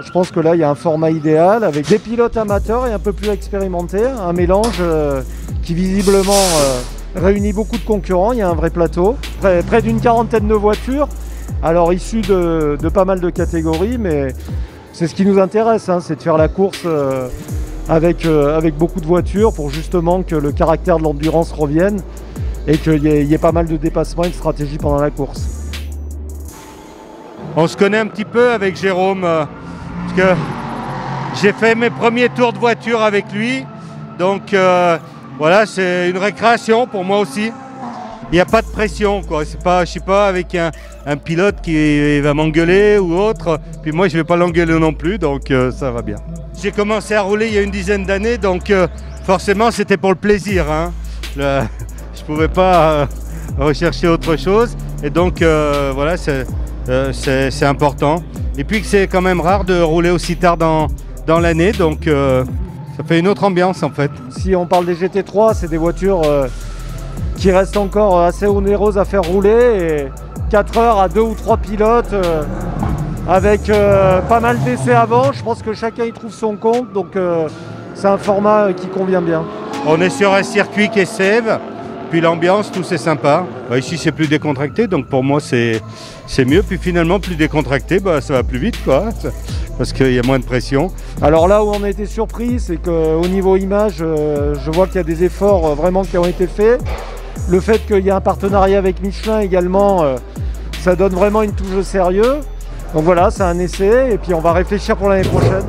Je pense que là, il y a un format idéal avec des pilotes amateurs et un peu plus expérimentés. Un mélange qui visiblement réunit beaucoup de concurrents. Il y a un vrai plateau, près d'une quarantaine de voitures, alors issues de pas mal de catégories, mais c'est ce qui nous intéresse, hein, c'est de faire la course avec beaucoup de voitures pour justement que le caractère de l'endurance revienne et qu'il y ait pas mal de dépassements et de stratégies pendant la course. On se connaît un petit peu avec Jérôme, parce que j'ai fait mes premiers tours de voiture avec lui, donc voilà, c'est une récréation pour moi aussi. Il n'y a pas de pression, quoi. Je ne suis pas avec un pilote qui va m'engueuler ou autre, puis moi je ne vais pas l'engueuler non plus, donc ça va bien. J'ai commencé à rouler il y a une dizaine d'années, donc forcément c'était pour le plaisir, hein. Je ne pouvais pas rechercher autre chose, et donc voilà, c'est important. Et puis que c'est quand même rare de rouler aussi tard dans l'année, donc ça fait une autre ambiance en fait. Si on parle des GT3, c'est des voitures qui restent encore assez onéreuses à faire rouler, et 4 heures à 2 ou 3 pilotes avec pas mal d'essais avant. Je pense que chacun y trouve son compte, donc c'est un format qui convient bien. On est sur un circuit qui est sève, puis l'ambiance, tout c'est sympa. Bah, ici c'est plus décontracté, donc pour moi c'est mieux. Puis finalement plus décontracté, bah, ça va plus vite, quoi, parce qu'il y a moins de pression. Alors là où on a été surpris, c'est qu'au niveau image, je vois qu'il y a des efforts vraiment qui ont été faits. Le fait qu'il y ait un partenariat avec Michelin également, ça donne vraiment une touche de sérieux. Donc voilà, c'est un essai et puis on va réfléchir pour l'année prochaine.